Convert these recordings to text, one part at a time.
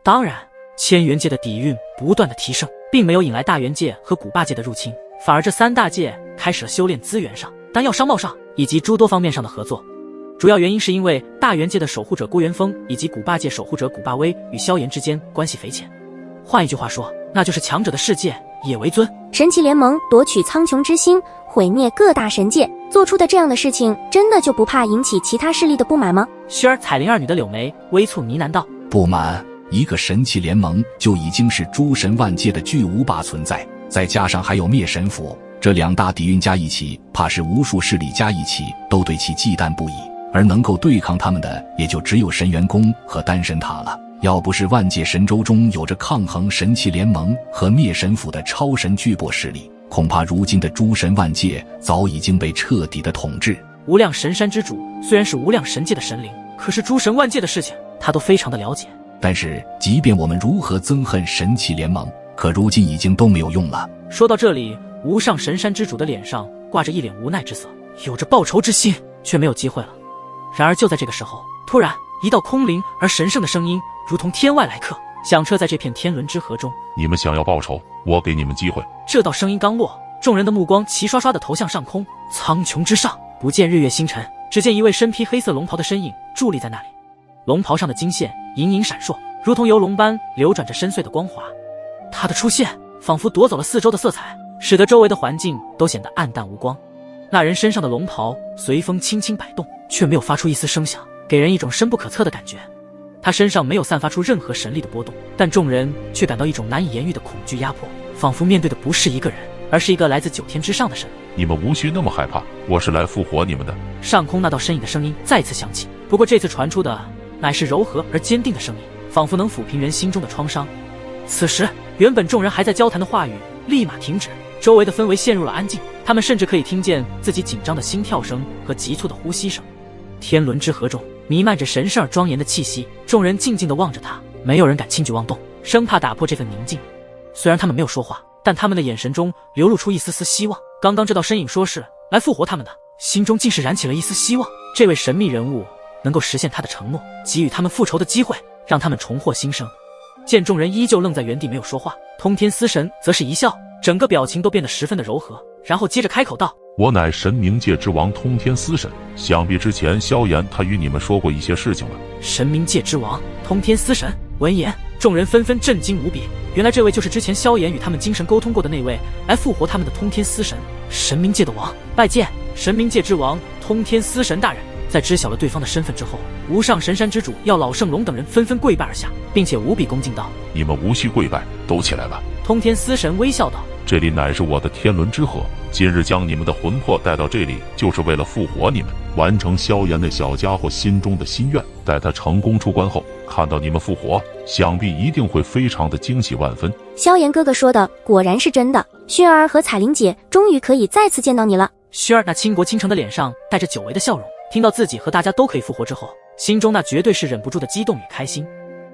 当然，千元界的底蕴不断的提升，并没有引来大元界和古霸界的入侵，反而这三大界开始了修炼资源上、丹药商贸上以及诸多方面上的合作。主要原因是因为大元界的守护者郭元峰以及古霸界守护者古霸威与萧炎之间关系匪浅。换一句话说，那就是强者的世界也为尊。神奇联盟夺取苍穹之心，毁灭各大神界，做出的这样的事情，真的就不怕引起其他势力的不满吗？薰儿彩铃二女的柳眉微蹙呢喃道：不满，一个神奇联盟就已经是诸神万界的巨无霸存在，再加上还有灭神府，这两大底蕴加一起，怕是无数势力加一起都对其忌惮不已，而能够对抗他们的也就只有神元宫和丹神塔了。要不是万界神州中有着抗衡神奇联盟和灭神府的超神巨擘势力，恐怕如今的诸神万界早已经被彻底的统治。无量神山之主虽然是无量神界的神灵，可是诸神万界的事情他都非常的了解。但是即便我们如何憎恨神奇联盟，可如今已经都没有用了。说到这里，无上神山之主的脸上挂着一脸无奈之色，有着报仇之心，却没有机会了。然而就在这个时候，突然一道空灵而神圣的声音如同天外来客，响彻在这片天伦之河中。你们想要报仇，我给你们机会。这道声音刚落，众人的目光齐刷刷地投向上空。苍穹之上，不见日月星辰，只见一位身披黑色龙袍的身影伫立在那里。龙袍上的金线隐隐闪烁，如同游龙般流转着深邃的光华。他的出现仿佛夺走了四周的色彩，使得周围的环境都显得暗淡无光。那人身上的龙袍随风轻轻摆动，却没有发出一丝声响，给人一种深不可测的感觉。他身上没有散发出任何神力的波动，但众人却感到一种难以言喻的恐惧压迫，仿佛面对的不是一个人，而是一个来自9天之上的神。你们无需那么害怕，我是来复活你们的。上空那道身影的声音再次响起，不过这次传出的乃是柔和而坚定的声音，仿佛能抚平人心中的创伤。此时，原本众人还在交谈的话语立马停止，周围的氛围陷入了安静，他们甚至可以听见自己紧张的心跳声和急促的呼吸声。天伦之河中弥漫着神圣而庄严的气息，众人静静地望着他，没有人敢轻举妄动，生怕打破这份宁静。虽然他们没有说话，但他们的眼神中流露出一丝丝希望。刚刚这道身影说是来复活他们的，心中竟是燃起了一丝希望，这位神秘人物能够实现他的承诺，给予他们复仇的机会，让他们重获新生。见众人依旧愣在原地没有说话，通天司神则是一笑，整个表情都变得十分的柔和，然后接着开口道：我乃神冥界之王通天司神，想必之前萧炎他与你们说过一些事情了。神冥界之王通天司神。闻言，众人纷纷震惊无比，原来这位就是之前萧炎与他们精神沟通过的那位来复活他们的通天司神，神冥界的王。拜见神冥界之王通天司神大人。在知晓了对方的身份之后，无上神山之主药老圣龙等人纷纷跪拜而下，并且无比恭敬道：你们无需跪拜，都起来吧。通天司神微笑道：这里乃是我的天伦之河，今日将你们的魂魄带到这里，就是为了复活你们，完成萧炎那小家伙心中的心愿。待他成功出关后，看到你们复活，想必一定会非常的惊喜万分。萧炎哥哥说的果然是真的，薰儿和彩铃姐终于可以再次见到你了。薰儿那倾国倾城的脸上带着久违的笑容，听到自己和大家都可以复活之后，心中那绝对是忍不住的激动与开心。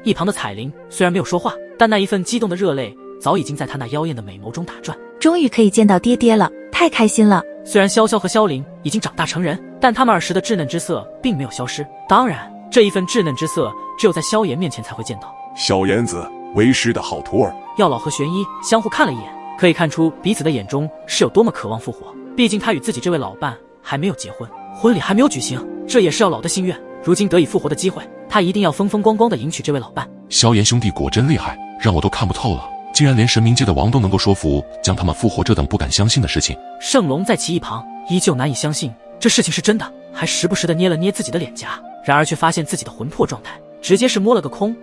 一旁的彩铃虽然没有说话，但那一份激动的热泪早已经在她那妖艳的美眸中打转。终于可以见到爹爹了，太开心了。虽然潇潇和萧凌已经长大成人，但他们儿时的稚嫩之色并没有消失。当然，这一份稚嫩之色只有在萧炎面前才会见到。萧炎子，为师的好徒儿。药老和玄一相互看了一眼，可以看出彼此的眼中是有多么渴望复活。毕竟他与自己这位老伴还没有结婚，婚礼还没有举行，这也是药老的心愿。如今得以复活的机会，他一定要风风光光地迎娶这位老伴。萧炎兄弟果真厉害，让我都看不透了，竟然连神冥界的王都能够说服将他们复活，这等不敢相信的事情。圣龙在其一旁依旧难以相信这事情是真的，还时不时地捏了捏自己的脸颊，然而却发现自己的魂魄状态直接是摸了个空。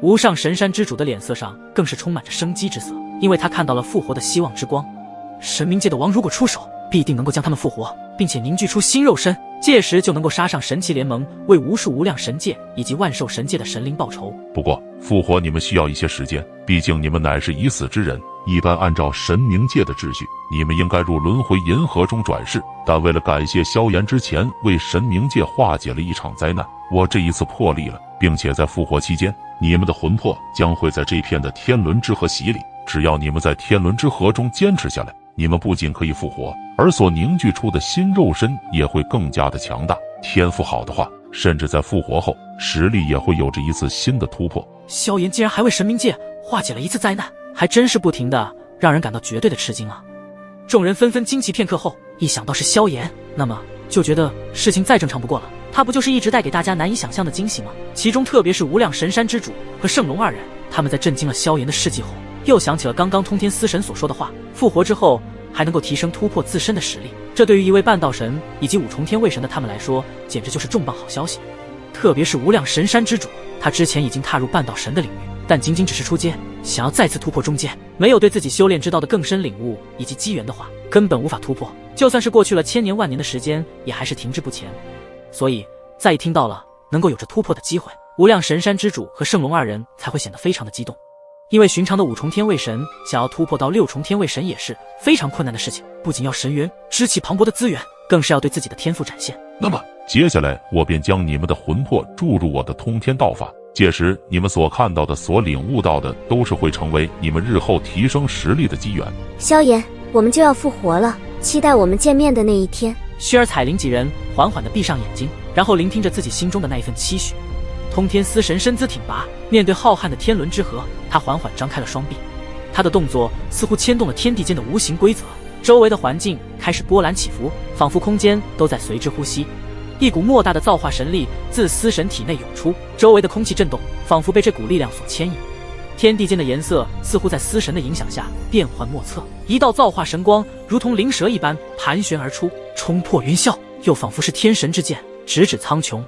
无上神山之主的脸色上更是充满着生机之色，因为他看到了复活的希望之光。神冥界的王如果出手，必定能够将他们复活，并且凝聚出新肉身，届时就能够杀上神奇联盟，为无数无量神界以及万兽神界的神灵报仇。不过复活你们需要一些时间，毕竟你们乃是已死之人，一般按照神冥界的秩序，你们应该入轮回银河中转世。但为了感谢萧炎之前为神冥界化解了一场灾难，我这一次破例了，并且在复活期间，你们的魂魄将会在这片的天伦之河洗礼。只要你们在天伦之河中坚持下来，你们不仅可以复活，而所凝聚出的新肉身也会更加的强大。天赋好的话，甚至在复活后，实力也会有着一次新的突破。萧炎竟然还为神冥界化解了一次灾难，还真是不停的让人感到绝对的吃惊啊！众人纷纷惊奇片刻后，一想到是萧炎，那么就觉得事情再正常不过了。他不就是一直带给大家难以想象的惊喜吗？其中特别是无量神山之主和圣龙二人，他们在震惊了萧炎的事迹后，又想起了刚刚通天司神所说的话，复活之后还能够提升突破自身的实力，这对于一位半道神以及五重天卫神的他们来说，简直就是重磅好消息。特别是无量神山之主，他之前已经踏入半道神的领域，但仅仅只是初阶，想要再次突破中阶，没有对自己修炼之道的更深领悟以及机缘的话，根本无法突破。就算是过去了千年万年的时间，也还是停滞不前。所以再一听到了能够有着突破的机会，无量神山之主和圣龙二人才会显得非常的激动。因为寻常的五重天卫神想要突破到六重天卫神也是非常困难的事情，不仅要神元、支气磅礴的资源，更是要对自己的天赋展现。那么接下来我便将你们的魂魄注入我的通天道法，届时你们所看到的、所领悟到的，都是会成为你们日后提升实力的机缘。萧炎，我们就要复活了，期待我们见面的那一天。薛儿、彩铃几人缓缓地闭上眼睛，然后聆听着自己心中的那一份期许。通天司神身姿挺拔，面对浩瀚的天伦之河，他缓缓张开了双臂，他的动作似乎牵动了天地间的无形规则，周围的环境开始波澜起伏，仿佛空间都在随之呼吸。一股莫大的造化神力自司神体内涌出，周围的空气震动，仿佛被这股力量所牵引。天地间的颜色似乎在司神的影响下变幻莫测，一道造化神光如同灵蛇一般盘旋而出，冲破云霄，又仿佛是天神之剑，直指苍穹。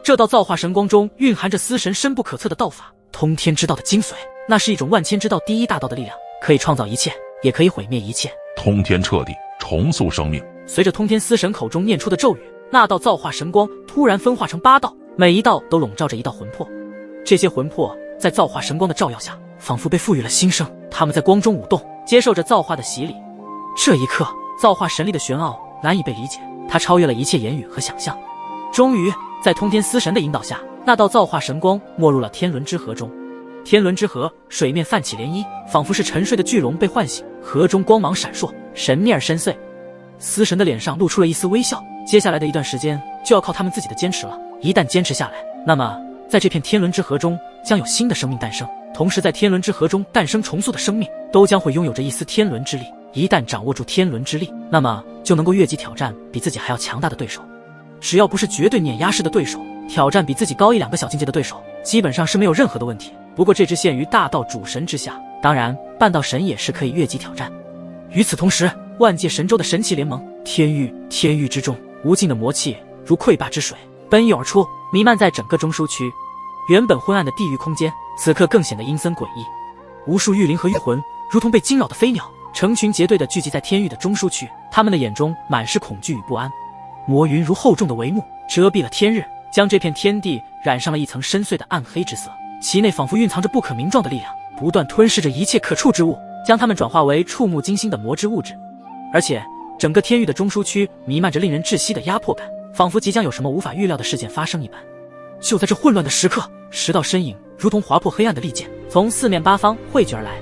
这道造化神光中蕴含着司神深不可测的道法，通天之道的精髓，那是一种万千之道第一大道的力量，可以创造一切，也可以毁灭一切。通天彻地，重塑生命。随着通天司神口中念出的咒语，那道造化神光突然分化成8道，每一道都笼罩着一道魂魄。这些魂魄在造化神光的照耀下，仿佛被赋予了新生，他们在光中舞动，接受着造化的洗礼。这一刻，造化神力的玄奥难以被理解，它超越了一切言语和想象。终于在通天司神的引导下，那道造化神光没入了天伦之河中。天伦之河水面泛起涟漪，仿佛是沉睡的巨龙被唤醒，河中光芒闪烁，神秘而深邃。司神的脸上露出了一丝微笑，接下来的一段时间就要靠他们自己的坚持了，一旦坚持下来，那么在这片天伦之河中将有新的生命诞生，同时在天伦之河中诞生重塑的生命都将会拥有着一丝天伦之力，一旦掌握住天伦之力，那么就能够越级挑战比自己还要强大的对手。只要不是绝对碾压式的对手，挑战比自己高1-2个小境界的对手，基本上是没有任何的问题。不过这只限于大道主神之下，当然半道神也是可以越级挑战。与此同时，万界神州的神奇联盟天域之中，无尽的魔气如溃坝之水奔涌而出，弥漫在整个中枢区。原本昏暗的地狱空间，此刻更显得阴森诡异。无数玉灵和玉魂如同被惊扰的飞鸟，成群结队地聚集在天域的中枢区，他们的眼中满是恐惧与不安。魔云如厚重的帷幕，遮蔽了天日，将这片天地染上了一层深邃的暗黑之色，其内仿佛蕴藏着不可名状的力量，不断吞噬着一切可触之物，将它们转化为触目惊心的魔之物质。而且整个天域的中枢区弥漫着令人窒息的压迫感，仿佛即将有什么无法预料的事件发生一般。就在这混乱的时刻，10道身影如同划破黑暗的利剑，从四面八方汇聚而来。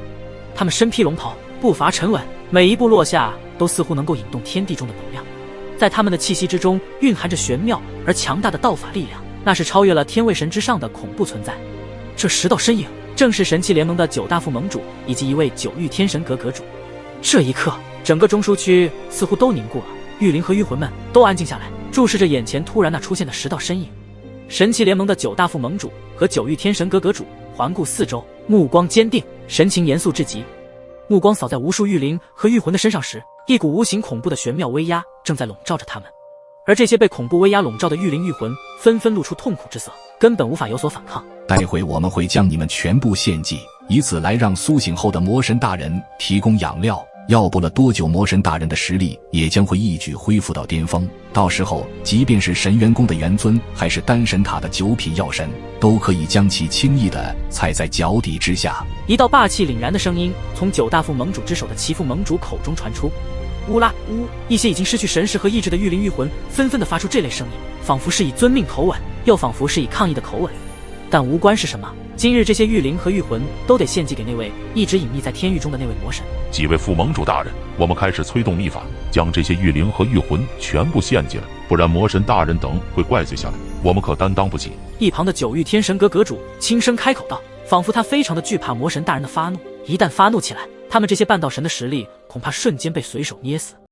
他们身披龙袍，步伐沉稳，每一步落下都似乎能够引动天地中的能量。在他们的气息之中蕴含着玄妙而强大的道法力量，那是超越了天卫神之上的恐怖存在。这10道身影正是神器联盟的9大副盟主以及一位9域天神阁阁主。这一刻，整个中枢区似乎都凝固了，玉灵和玉魂们都安静下来，注视着眼前突然那出现的10道身影。神器联盟的9大副盟主和9域天神阁阁主环顾四周，目光坚定，神情严肃至极。目光扫在无数玉灵和玉魂的身上时，一股无形恐怖的玄妙威压正在笼罩着他们。而这些被恐怖威压笼罩的玉灵玉魂纷纷露出痛苦之色，根本无法有所反抗。待会我们会将你们全部献祭，以此来让苏醒后的魔神大人提供养料。要不了多久，魔神大人的实力也将会一举恢复到巅峰。到时候，即便是神元宫的元尊，还是丹神塔的9品药神，都可以将其轻易地踩在脚底之下。一道霸气凛然的声音从9大副盟主之首的齐副盟主口中传出。乌拉乌！一些已经失去神识和意志的玉灵玉魂纷纷地发出这类声音，仿佛是以遵命口吻，又仿佛是以抗议的口吻。但无关是什么，今日这些玉灵和玉魂都得献祭给那位一直隐匿在天域中的那位魔神。几位副盟主大人，我们开始催动秘法，将这些玉灵和玉魂全部献祭了，不然魔神大人等会怪罪下来。我们可担当不起。一旁的九域天神阁阁主轻声开口道，仿佛他非常的惧怕魔神大人的发怒，一旦发怒起来，他们这些半道神的实力恐怕瞬间被随手捏死。